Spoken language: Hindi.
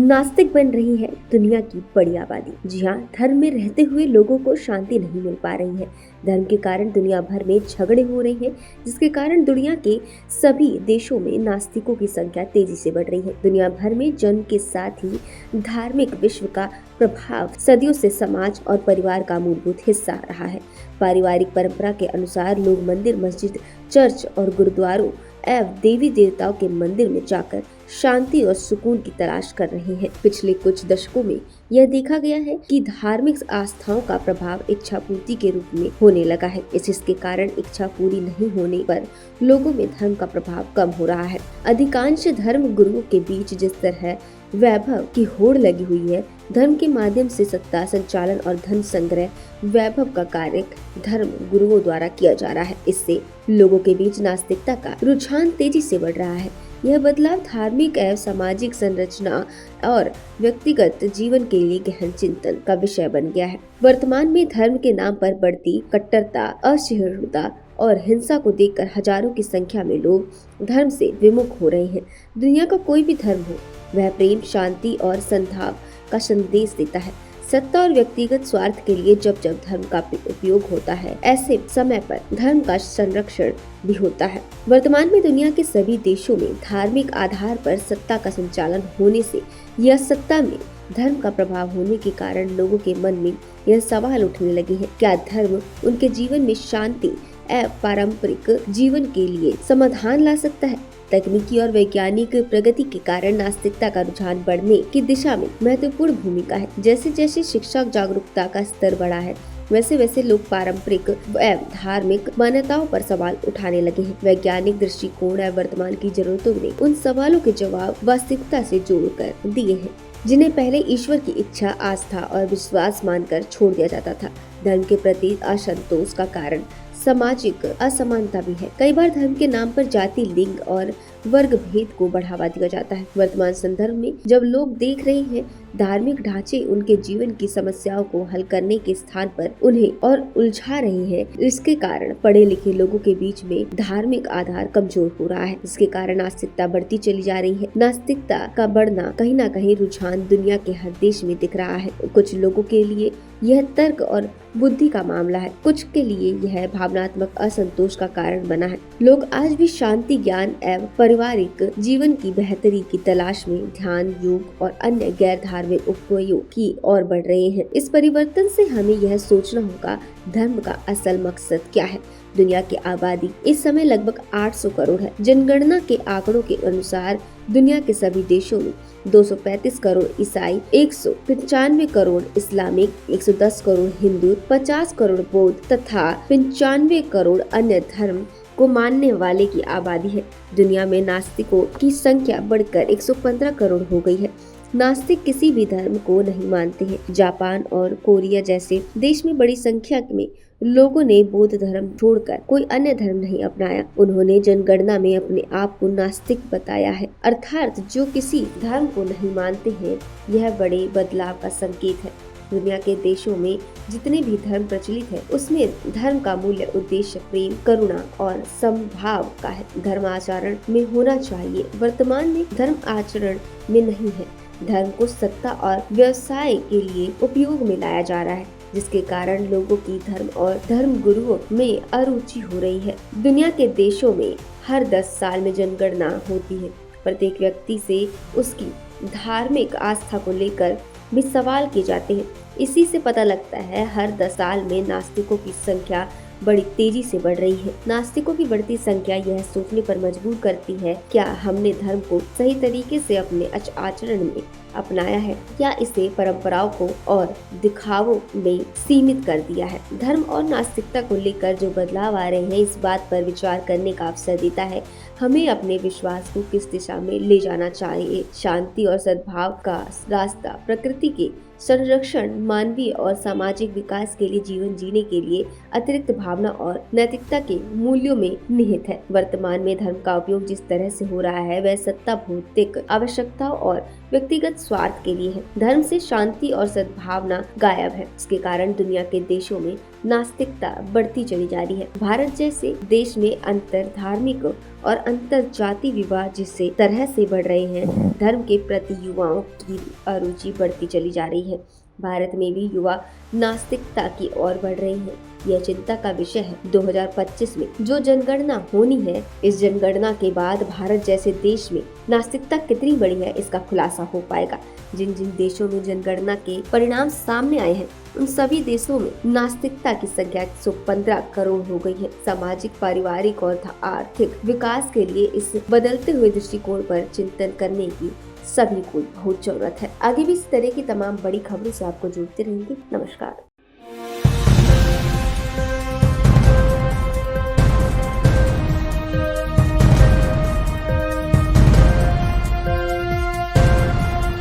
नास्तिक बन रही है दुनिया की बड़ी आबादी। जी हाँ, धर्म में रहते हुए लोगों को शांति नहीं मिल पा रही है। धर्म के कारण दुनिया भर में झगड़े हो रहे हैं, जिसके कारण दुनिया के सभी देशों में नास्तिकों की संख्या तेजी से बढ़ रही है। दुनिया भर में जन्म के साथ ही धार्मिक विश्व का प्रभाव सदियों से समाज और परिवार का मूलभूत हिस्सा रहा है। पारिवारिक परंपरा के अनुसार लोग मंदिर, मस्जिद, चर्च और गुरुद्वारों एवं देवी देवताओं के मंदिर में जाकर शांति और सुकून की तलाश कर रहे हैं। पिछले कुछ दशकों में यह देखा गया है कि धार्मिक आस्थाओं का प्रभाव इच्छा पूर्ति के रूप में होने लगा है। इसके कारण इच्छा पूरी नहीं होने पर लोगों में धर्म का प्रभाव कम हो रहा है। अधिकांश धर्म गुरुओं के बीच जिस तरह वैभव की होड़ लगी हुई है, धर्म के माध्यम से सत्ता संचालन और धन संग्रह वैभव का कार्य धर्म गुरुओं द्वारा किया जा रहा है। इससे लोगों के बीच नास्तिकता का रुझान तेजी से बढ़ रहा है। यह बदलाव धार्मिक एवं सामाजिक संरचना और व्यक्तिगत जीवन के लिए गहन चिंतन का विषय बन गया है। वर्तमान में धर्म के नाम पर बढ़ती कट्टरता, असहिष्णुता और हिंसा को देखकर हजारों की संख्या में लोग धर्म से विमुख हो रहे हैं। दुनिया का कोई भी धर्म हो, वह प्रेम, शांति और सद्भाव का संदेश देता है। सत्ता और व्यक्तिगत स्वार्थ के लिए जब जब धर्म का उपयोग होता है, ऐसे समय पर धर्म का संरक्षण भी होता है। वर्तमान में दुनिया के सभी देशों में धार्मिक आधार पर सत्ता का संचालन होने से यह सत्ता में धर्म का प्रभाव होने के कारण लोगों के मन में यह सवाल उठने लगे हैं, क्या धर्म उनके जीवन में शांति एवं पारंपरिक जीवन के लिए समाधान ला सकता है? तकनीकी और वैज्ञानिक प्रगति के कारण नास्तिकता का रुझान बढ़ने की दिशा में महत्वपूर्ण भूमिका है। जैसे जैसे शिक्षा जागरूकता का स्तर बढ़ा है, वैसे वैसे लोग पारंपरिक एवं धार्मिक मान्यताओं पर सवाल उठाने लगे हैं। वैज्ञानिक दृष्टिकोण एवं वर्तमान की जरूरतों ने उन सवालों के जवाब वास्तविकता से जोड़कर दिए हैं, जिन्हें पहले ईश्वर की इच्छा, आस्था और विश्वास मानकर छोड़ दिया जाता था। धर्म के प्रति असंतोष का कारण सामाजिक असमानता भी है। कई बार धर्म के नाम पर जाति, लिंग और वर्ग भेद को बढ़ावा दिया जाता है। वर्तमान संदर्भ में जब लोग देख रहे हैं धार्मिक ढांचे उनके जीवन की समस्याओं को हल करने के स्थान पर उन्हें और उलझा रहे हैं, इसके कारण पढ़े लिखे लोगों के बीच में धार्मिक आधार कमजोर हो रहा है, जिसके कारण नास्तिकता बढ़ती चली जा रही है। नास्तिकता का बढ़ना कहीं न कहीं रुझान दुनिया के हर देश में दिख रहा है। कुछ लोगों के लिए यह तर्क और बुद्धि का मामला है, कुछ के लिए यह भावनात्मक असंतोष का कारण बना है। लोग आज भी शांति, ज्ञान एवं पारिवारिक जीवन की बेहतरी की तलाश में ध्यान, योग और अन्य गैर धार्मिक उपायों की ओर बढ़ रहे हैं। इस परिवर्तन से हमें यह सोचना होगा, धर्म का असल मकसद क्या है? दुनिया की आबादी इस समय लगभग 800 करोड़ है। जनगणना के आंकड़ों के अनुसार दुनिया के सभी देशों में 235 करोड़ ईसाई, 195 करोड़ इस्लामिक, 110 करोड़ हिंदू, 50 करोड़ बौद्ध तथा 95 करोड़ अन्य धर्म को मानने वाले की आबादी है। दुनिया में नास्तिकों की संख्या बढ़कर 115 करोड़ हो गई है। नास्तिक किसी भी धर्म को नहीं मानते हैं। जापान और कोरिया जैसे देश में बड़ी संख्या में लोगों ने बौद्ध धर्म छोड़कर कोई अन्य धर्म नहीं अपनाया। उन्होंने जनगणना में अपने आप को नास्तिक बताया है, अर्थात जो किसी धर्म को नहीं मानते हैं। यह बड़े बदलाव का संकेत है। दुनिया के देशों में जितने भी धर्म प्रचलित है, उसमें धर्म का मूल्य उद्देश्य प्रेम, करुणा और समभाव का है। धर्म आचरण में होना चाहिए, वर्तमान में धर्म आचरण में नहीं है। धर्म को सत्ता और व्यवसाय के लिए उपयोग में लाया जा रहा है, जिसके कारण लोगों की धर्म और धर्म गुरुओं में अरुचि हो रही है। दुनिया के देशों में हर 10 साल में जनगणना होती है। प्रत्येक व्यक्ति से उसकी धार्मिक आस्था को लेकर भी सवाल किए जाते हैं। इसी से पता लगता है हर 10 साल में नास्तिकों की संख्या बड़ी तेजी से बढ़ रही है। नास्तिकों की बढ़ती संख्या यह सोचने पर मजबूर करती है, क्या हमने धर्म को सही तरीके से अपने आचरण में अपनाया है या इसे परंपराओं को और दिखावों में सीमित कर दिया है? धर्म और नास्तिकता को लेकर जो बदलाव आ रहे हैं, इस बात पर विचार करने का अवसर देता है हमें अपने विश्वास को किस दिशा में ले जाना चाहिए। शांति और सद्भाव का रास्ता प्रकृति के संरक्षण मानवीय और सामाजिक विकास के लिए जीवन जीने के लिए अतिरिक्त भावना और नैतिकता के मूल्यों में निहित है। वर्तमान में धर्म का उपयोग जिस तरह से हो रहा है वह सत्ता, भौतिक आवश्यकताओं और व्यक्तिगत स्वार्थ के लिए है। धर्म से शांति और सद्भावना गायब है। इसके कारण दुनिया के देशों में नास्तिकता बढ़ती चली जा रही है। भारत जैसे देश में अंतर धार्मिक और अंतर जाति विवाह जिस तरह से बढ़ रहे हैं, धर्म के प्रति युवाओं की अरुचि बढ़ती चली जा रही है। भारत में भी युवा नास्तिकता की ओर बढ़ रहे हैं। यह चिंता का विषय है। 2025 में जो जनगणना होनी है, इस जनगणना के बाद भारत जैसे देश में नास्तिकता कितनी बड़ी है इसका खुलासा हो पाएगा। जिन जिन देशों में जनगणना के परिणाम सामने आए हैं, उन सभी देशों में नास्तिकता की संख्या 115 करोड़ हो गई है। सामाजिक, पारिवारिक और आर्थिक विकास के लिए इस बदलते हुए दृष्टिकोण पर चिंतन करने की सभी को बहुत जरूरत है। आगे भी इस तरह की तमाम बड़ी खबरों से आपको जुड़ते रहेंगे। नमस्कार।